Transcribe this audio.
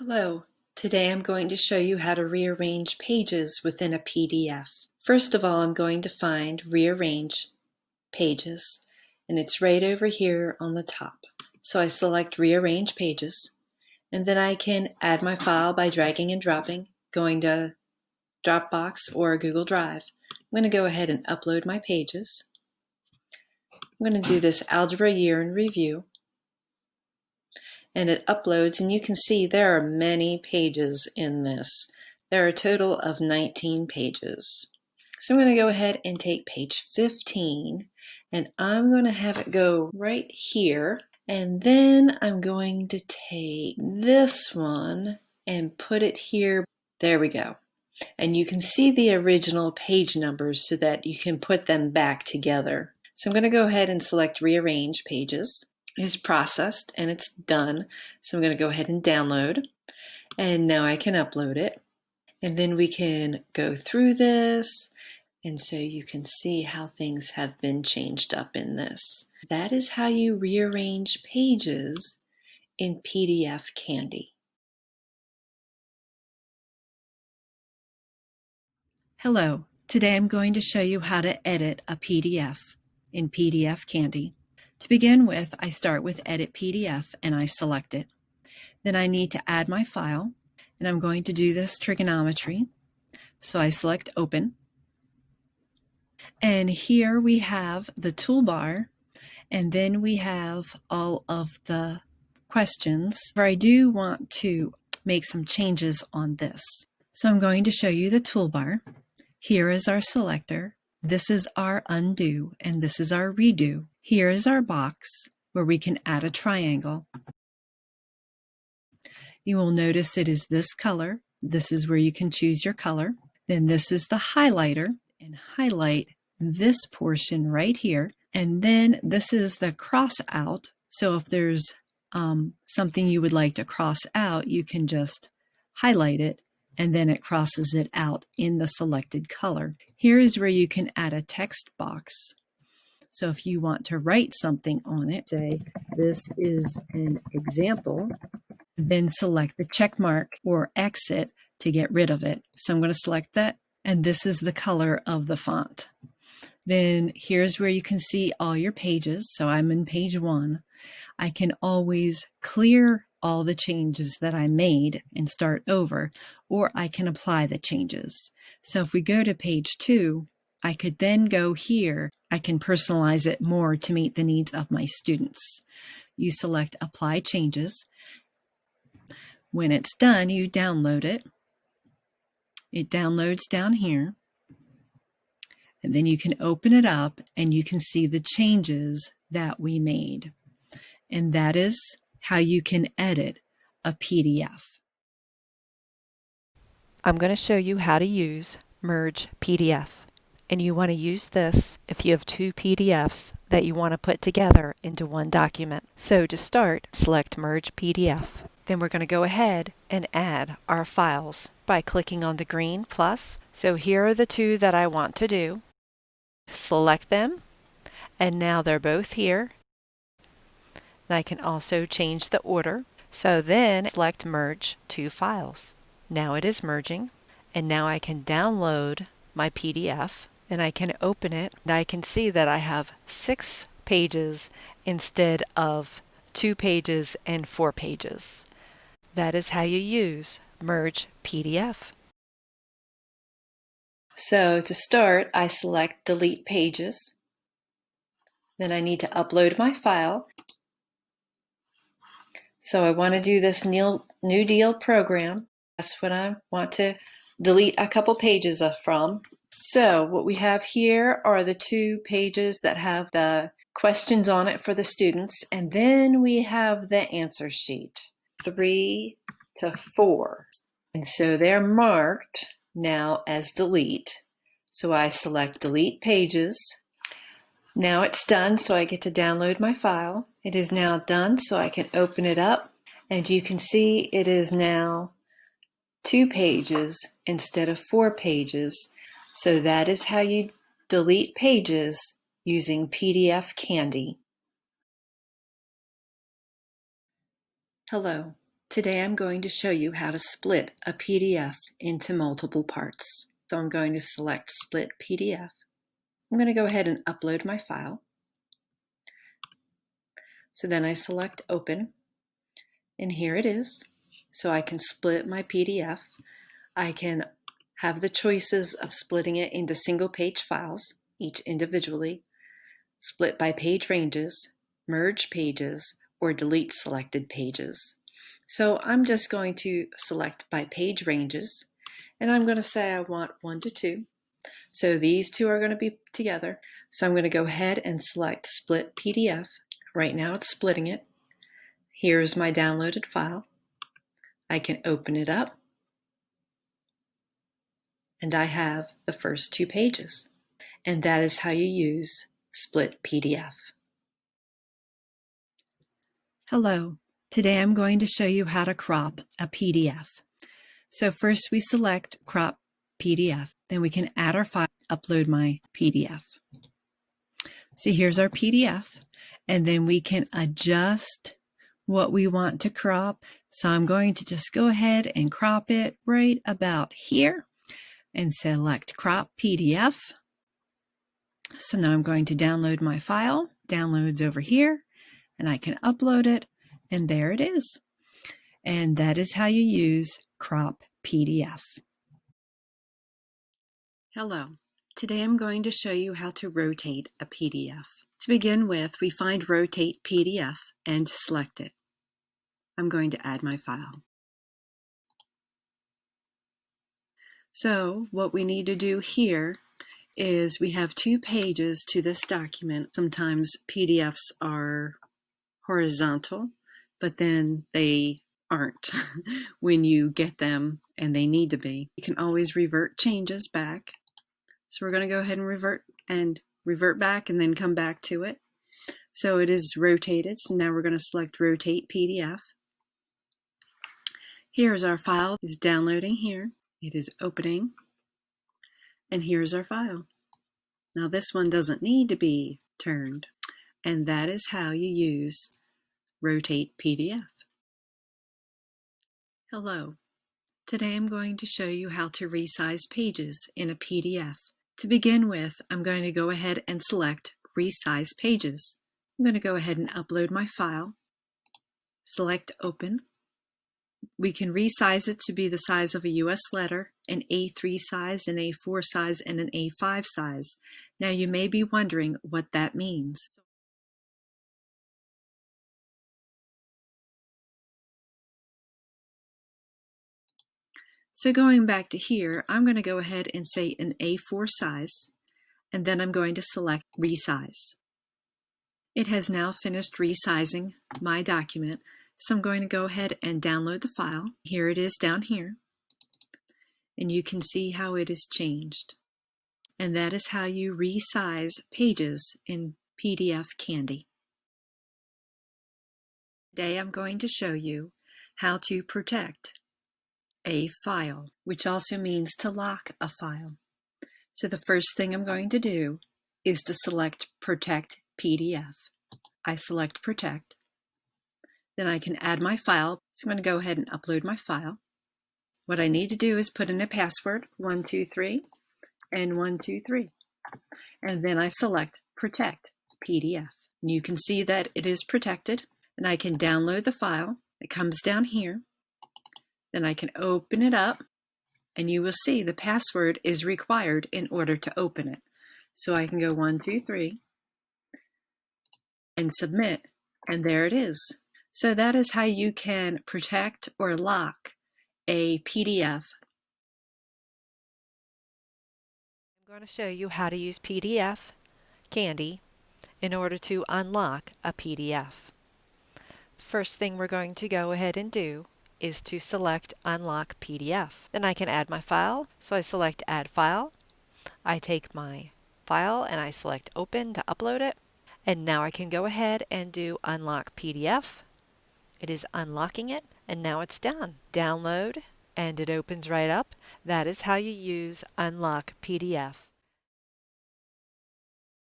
Hello. Today I'm going to show you how to rearrange pages within a PDF. First of all, I'm going to find Rearrange Pages, and it's right over here on the top. So I select Rearrange Pages, and then I can add my file by dragging and dropping, going to Dropbox or Google Drive. I'm going to go ahead and upload my pages. I'm going to do this Algebra Year in Review. And it uploads, and you can see there are many pages in this. There are a total of 19 pages. So I'm going to go ahead and take page 15, and I'm going to have it go right here, and then I'm going to take this one and put it here. There we go. And you can see the original page numbers so that you can put them back together. So I'm going to go ahead and select Rearrange Pages. It is processed and it's done. So I'm going to go ahead and download, and now I can upload it, and then we can go through this, and so you can see how things have been changed up in this. That is how you rearrange pages in PDF Candy. Hello. Today I'm going to show you how to edit a PDF in PDF Candy. To begin with, I start with Edit PDF and I select it. Then I need to add my file, and I'm going to do this trigonometry. So I select Open. And here we have the toolbar, and then we have all of the questions. I do want to make some changes on this. So I'm going to show you the toolbar. Here is our selector. This is our undo, and this is our redo. Here is our box where we can add a triangle. You will notice it is this color. This is where you can choose your color. Then this is the highlighter, and highlight this portion right here. And then this is the cross out. So if there's something you would like to cross out, you can just highlight it, and then it crosses it out in the selected color. Here is where you can add a text box. So if you want to write something on it, say this is an example, then select the check mark or exit to get rid of it. So I'm going to select that, and this is the color of the font. Then here's where you can see all your pages. So I'm in page 1. I can always clear all the changes that I made and start over, or I can apply the changes. So if we go to page 2, I could then go here. I can personalize it more to meet the needs of my students. You select Apply Changes. When it's done, you download it. It downloads down here. And then you can open it up and you can see the changes that we made. And that is how you can edit a PDF. I'm going to show you how to use Merge PDF. And you want to use this if you have two PDFs that you want to put together into one document. So to start, select Merge PDF. Then we're going to go ahead and add our files by clicking on the green plus. So here are the two that I want to do. Select them, and now they're both here. And I can also change the order. So then select Merge Two Files. Now it is merging, and now I can download my PDF, and I can open it, and I can see that I have 6 pages instead of 2 pages and 4 pages. That is how you use Merge PDF. So to start, I select Delete Pages. Then I need to upload my file. So I want to do this New Deal program. That's what I want to delete a couple pages from. So what we have here are the 2 pages that have the questions on it for the students, and then we have the answer sheet, 3 to 4. And so they're marked now as delete. So I select Delete Pages. Now it's done, so I get to download my file. It is now done, so I can open it up, and you can see it is now 2 pages instead of 4 pages. So that is how you delete pages using PDF Candy. Hello. Today I'm going to show you how to split a PDF into multiple parts. So I'm going to select Split PDF. I'm going to go ahead and upload my file. So then I select Open, and here it is. So I can split my PDF. I can have the choices of splitting it into single page files, each individually, split by page ranges, merge pages, or delete selected pages. So I'm just going to select by page ranges, and I'm going to say I want 1 to 2. So these two are going to be together. So I'm going to go ahead and select Split PDF. Right now it's splitting it. Here's my downloaded file. I can open it up, and I have the first 2 pages. And that is how you use Split PDF. Hello. Today I'm going to show you how to crop a PDF. So first we select Crop PDF. Then we can add our file, upload my PDF. So here's our PDF. And then we can adjust what we want to crop. So I'm going to just go ahead and crop it right about here and select Crop PDF. So now I'm going to download my file. Downloads over here, and I can upload it, and there it is. And that is how you use Crop PDF. Hello. Today I'm going to show you how to rotate a PDF. To begin with, we find Rotate PDF and select it. I'm going to add my file. So what we need to do here is we have 2 pages to this document. Sometimes PDFs are horizontal, but then they aren't when you get them and they need to be. You can always revert changes back. So we're going to go ahead and revert back and then come back to it. So it is rotated. So now we're going to select Rotate PDF. Here's our file. It's downloading here. It is opening. And here's our file. Now this one doesn't need to be turned. And that is how you use Rotate PDF. Hello. Today I'm going to show you how to resize pages in a PDF. To begin with, I'm going to go ahead and select Resize Pages. I'm going to go ahead and upload my file. Select Open. We can resize it to be the size of a US letter, an A3 size, an A4 size, and an A5 size. Now you may be wondering what that means. So going back to here, I'm going to go ahead and say an A4 size, and then I'm going to select Resize. It has now finished resizing my document, so I'm going to go ahead and download the file. Here it is down here, and you can see how it is changed. And that is how you resize pages in PDF Candy. Today I'm going to show you how to protect a file, which also means to lock a file. So the first thing I'm going to do is to select Protect PDF. I select Protect. Then I can add my file. So I'm going to go ahead and upload my file. What I need to do is put in a password, 123 and 123. And then I select Protect PDF. And you can see that it is protected, and I can download the file. It comes down here. Then I can open it up, and you will see the password is required in order to open it. So I can go 123 and submit, and there it is. So that is how you can protect or lock a PDF. I'm going to show you how to use PDF Candy in order to unlock a PDF. First thing we're going to go ahead and do is to select Unlock PDF. Then I can add my file, so I select Add File. I take my file and I select Open to upload it. And now I can go ahead and do Unlock PDF. It is unlocking it, and now it's done. Download, and it opens right up. That is how you use Unlock PDF.